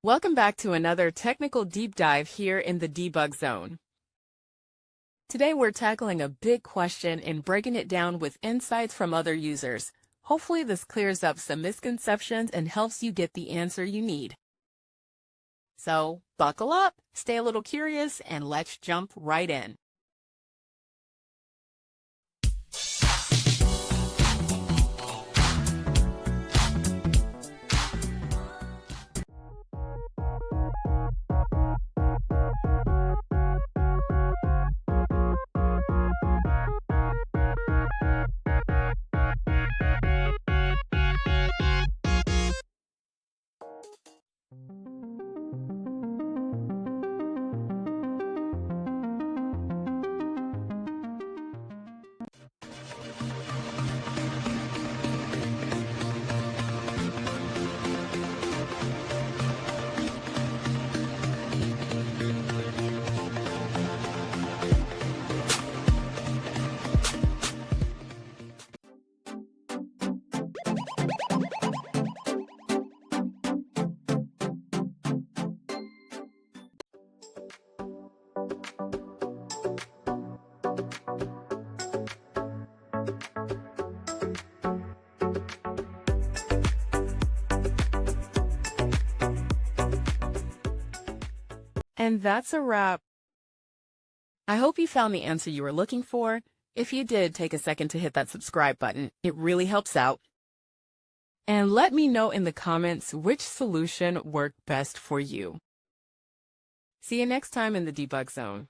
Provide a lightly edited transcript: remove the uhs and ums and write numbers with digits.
Welcome back to another technical deep dive here in the debug zone. Today we're tackling a big question and breaking it down with insights from other users. Hopefully this clears up some misconceptions and helps you get the answer you need. So buckle up, stay a little curious, and let's jump right in. And that's a wrap. I hope you found the answer you were looking for. If you did, take a second to hit that subscribe button. It really helps out. And let me know in the comments which solution worked best for you. See you next time in the debug zone.